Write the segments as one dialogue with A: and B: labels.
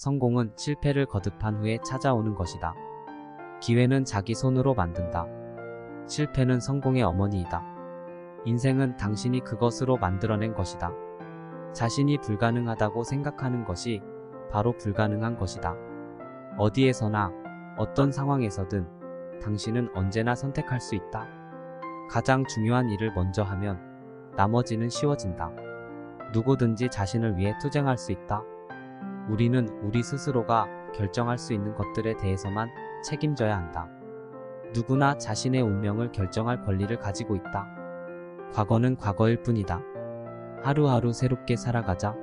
A: 성공은 실패를 거듭한 후에 찾아오는 것이다. 기회는 자기 손으로 만든다. 실패는 성공의 어머니이다. 인생은 당신이 그것으로 만들어낸 것이다. 자신이 불가능하다고 생각하는 것이 바로 불가능한 것이다. 어디에서나 어떤 상황에서든 당신은 언제나 선택할 수 있다. 가장 중요한 일을 먼저 하면 나머지는 쉬워진다. 누구든지 자신을 위해 투쟁할 수 있다. 우리는 우리 스스로가 결정할 수 있는 것들에 대해서만 책임져야 한다. 누구나 자신의 운명을 결정할 권리를 가지고 있다. 과거는 과거일 뿐이다. 하루하루 새롭게 살아가자.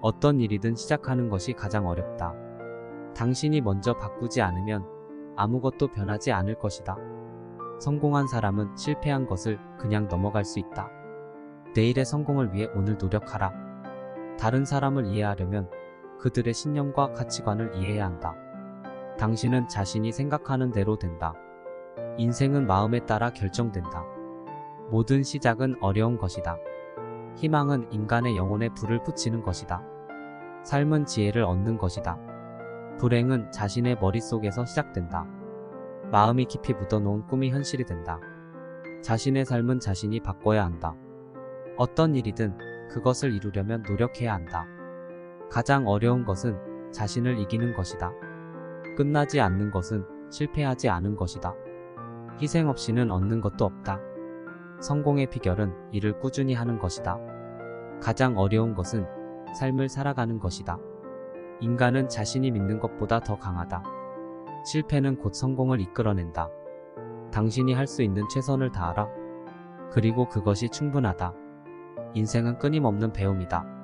A: 어떤 일이든 시작하는 것이 가장 어렵다. 당신이 먼저 바꾸지 않으면 아무것도 변하지 않을 것이다. 성공한 사람은 실패한 것을 그냥 넘어갈 수 있다. 내일의 성공을 위해 오늘 노력하라. 다른 사람을 이해하려면 그들의 신념과 가치관을 이해해야 한다. 당신은 자신이 생각하는 대로 된다. 인생은 마음에 따라 결정된다. 모든 시작은 어려운 것이다. 희망은 인간의 영혼에 불을 붙이는 것이다. 삶은 지혜를 얻는 것이다. 불행은 자신의 머릿속에서 시작된다. 마음이 깊이 묻어놓은 꿈이 현실이 된다. 자신의 삶은 자신이 바꿔야 한다. 어떤 일이든 그것을 이루려면 노력해야 한다. 가장 어려운 것은 자신을 이기는 것이다. 끝나지 않는 것은 실패하지 않은 것이다. 희생 없이는 얻는 것도 없다. 성공의 비결은 일을 꾸준히 하는 것이다. 가장 어려운 것은 삶을 살아가는 것이다. 인간은 자신이 믿는 것보다 더 강하다. 실패는 곧 성공을 이끌어낸다. 당신이 할 수 있는 최선을 다하라. 그리고 그것이 충분하다. 인생은 끊임없는 배움이다.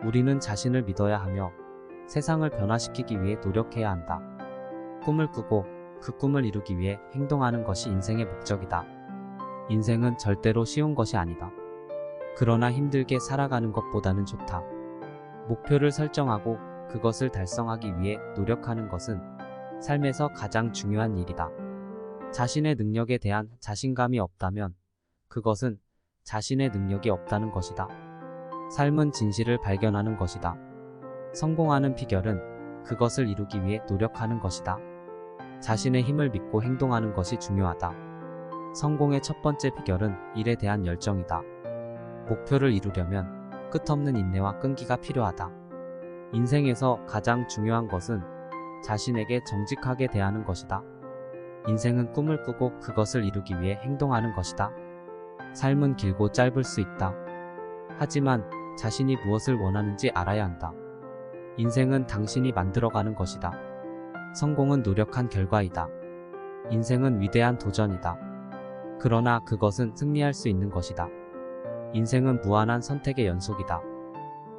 A: 우리는 자신을 믿어야 하며 세상을 변화시키기 위해 노력해야 한다. 꿈을 꾸고 그 꿈을 이루기 위해 행동하는 것이 인생의 목적이다. 인생은 절대로 쉬운 것이 아니다. 그러나 힘들게 살아가는 것보다는 좋다. 목표를 설정하고 그것을 달성하기 위해 노력하는 것은 삶에서 가장 중요한 일이다. 자신의 능력에 대한 자신감이 없다면 그것은 자신의 능력이 없다는 것이다. 삶은 진실을 발견하는 것이다. 성공하는 비결은 그것을 이루기 위해 노력하는 것이다. 자신의 힘을 믿고 행동하는 것이 중요하다. 성공의 첫 번째 비결은 일에 대한 열정이다. 목표를 이루려면 끝없는 인내와 끈기가 필요하다. 인생에서 가장 중요한 것은 자신에게 정직하게 대하는 것이다. 인생은 꿈을 꾸고 그것을 이루기 위해 행동하는 것이다. 삶은 길고 짧을 수 있다. 하지만 자신이 무엇을 원하는지 알아야 한다. 인생은 당신이 만들어가는 것이다. 성공은 노력한 결과이다. 인생은 위대한 도전이다. 그러나 그것은 승리할 수 있는 것이다. 인생은 무한한 선택의 연속이다.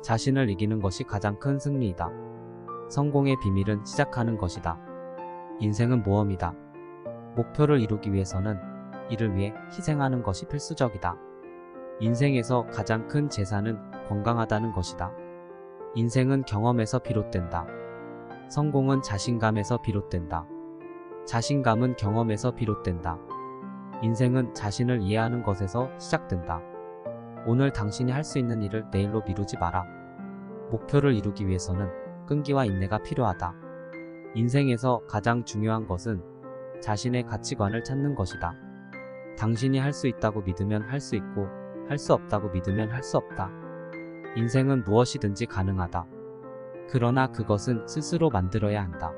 A: 자신을 이기는 것이 가장 큰 승리이다. 성공의 비밀은 시작하는 것이다. 인생은 모험이다. 목표를 이루기 위해서는 이를 위해 희생하는 것이 필수적이다. 인생에서 가장 큰 재산은 건강하다는 것이다. 인생은 경험에서 비롯된다. 성공은 자신감에서 비롯된다. 자신감은 경험에서 비롯된다. 인생은 자신을 이해하는 것에서 시작된다. 오늘 당신이 할 수 있는 일을 내일로 미루지 마라. 목표를 이루기 위해서는 끈기와 인내가 필요하다. 인생에서 가장 중요한 것은 자신의 가치관을 찾는 것이다. 당신이 할 수 있다고 믿으면 할 수 있고 할 수 없다고 믿으면 할 수 없다. 인생은 무엇이든지 가능하다. 그러나 그것은 스스로 만들어야 한다.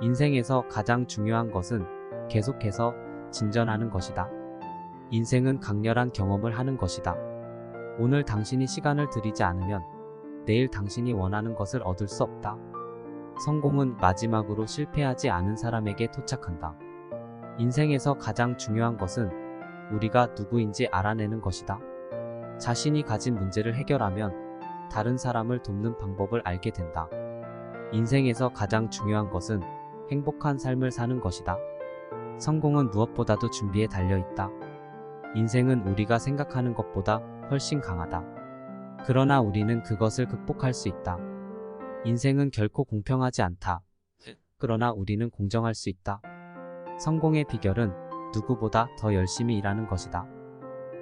A: 인생에서 가장 중요한 것은 계속해서 진전하는 것이다. 인생은 강렬한 경험을 하는 것이다. 오늘 당신이 시간을 들이지 않으면 내일 당신이 원하는 것을 얻을 수 없다. 성공은 마지막으로 실패하지 않은 사람에게 도착한다. 인생에서 가장 중요한 것은 우리가 누구인지 알아내는 것이다. 자신이 가진 문제를 해결하면 다른 사람을 돕는 방법을 알게 된다. 인생에서 가장 중요한 것은 행복한 삶을 사는 것이다. 성공은 무엇보다도 준비에 달려있다. 인생은 우리가 생각하는 것보다 훨씬 강하다. 그러나 우리는 그것을 극복할 수 있다. 인생은 결코 공평하지 않다. 그러나 우리는 공정할 수 있다. 성공의 비결은 누구보다 더 열심히 일하는 것이다.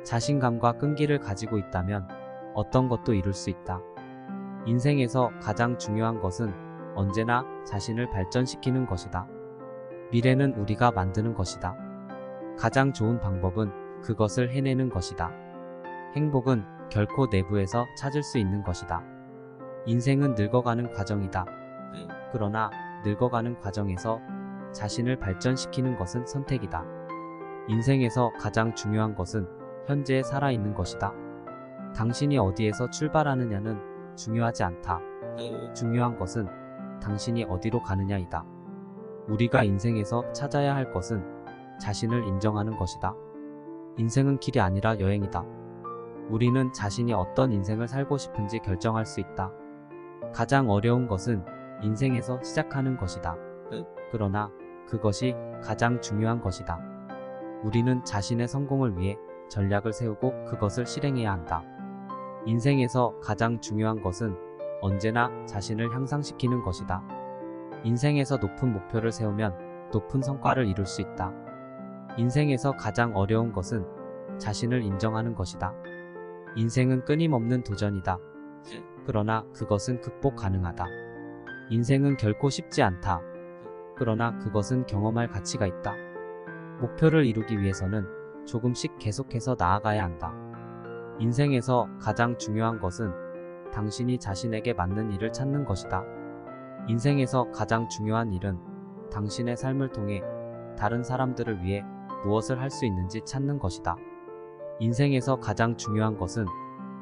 A: 자신감과 끈기를 가지고 있다면 어떤 것도 이룰 수 있다. 인생에서 가장 중요한 것은 언제나 자신을 발전시키는 것이다. 미래는 우리가 만드는 것이다. 가장 좋은 방법은 그것을 해내는 것이다. 행복은 결코 내부에서 찾을 수 있는 것이다. 인생은 늙어가는 과정이다. 그러나 늙어가는 과정에서 자신을 발전시키는 것은 선택이다. 인생에서 가장 중요한 것은 현재에 살아있는 것이다. 당신이 어디에서 출발하느냐는 중요하지 않다. 중요한 것은 당신이 어디로 가느냐이다. 우리가 인생에서 찾아야 할 것은 자신을 인정하는 것이다. 인생은 길이 아니라 여행이다. 우리는 자신이 어떤 인생을 살고 싶은지 결정할 수 있다. 가장 어려운 것은 인생에서 시작하는 것이다. 그러나 그것이 가장 중요한 것이다. 우리는 자신의 성공을 위해 전략을 세우고 그것을 실행해야 한다. 인생에서 가장 중요한 것은 언제나 자신을 향상시키는 것이다. 인생에서 높은 목표를 세우면 높은 성과를 이룰 수 있다. 인생에서 가장 어려운 것은 자신을 인정하는 것이다. 인생은 끊임없는 도전이다. 그러나 그것은 극복 가능하다. 인생은 결코 쉽지 않다. 그러나 그것은 경험할 가치가 있다. 목표를 이루기 위해서는 조금씩 계속해서 나아가야 한다. 인생에서 가장 중요한 것은 당신이 자신에게 맞는 일을 찾는 것이다. 인생에서 가장 중요한 일은 당신의 삶을 통해 다른 사람들을 위해 무엇을 할 수 있는지 찾는 것이다. 인생에서 가장 중요한 것은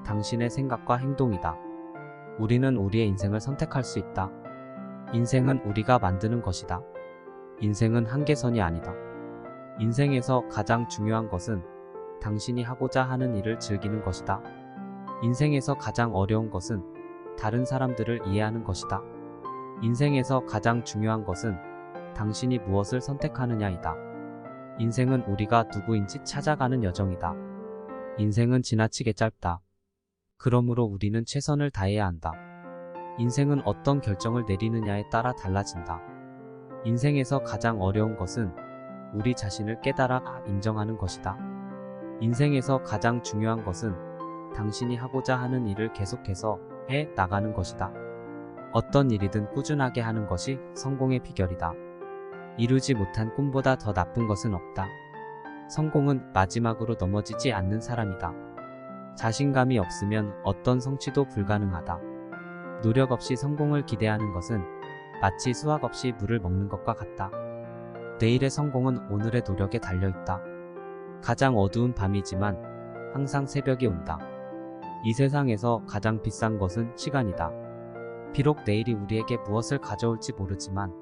A: 당신의 생각과 행동이다. 우리는 우리의 인생을 선택할 수 있다. 인생은 우리가 만드는 것이다. 인생은 한계선이 아니다. 인생에서 가장 중요한 것은 당신이 하고자 하는 일을 즐기는 것이다. 인생에서 가장 어려운 것은 다른 사람들을 이해하는 것이다. 인생에서 가장 중요한 것은 당신이 무엇을 선택하느냐이다. 인생은 우리가 누구인지 찾아가는 여정이다. 인생은 지나치게 짧다. 그러므로 우리는 최선을 다해야 한다. 인생은 어떤 결정을 내리느냐에 따라 달라진다. 인생에서 가장 어려운 것은 우리 자신을 깨달아 인정하는 것이다. 인생에서 가장 중요한 것은 당신이 하고자 하는 일을 계속해서 해 나가는 것이다. 어떤 일이든 꾸준하게 하는 것이 성공의 비결이다. 이루지 못한 꿈보다 더 나쁜 것은 없다. 성공은 마지막으로 넘어지지 않는 사람이다. 자신감이 없으면 어떤 성취도 불가능하다. 노력 없이 성공을 기대하는 것은 마치 수확 없이 물을 먹는 것과 같다. 내일의 성공은 오늘의 노력에 달려있다. 가장 어두운 밤이지만 항상 새벽이 온다. 이 세상에서 가장 비싼 것은 시간이다. 비록 내일이 우리에게 무엇을 가져올지 모르지만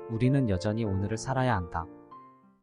A: 우리는 여전히 오늘을 살아야 한다.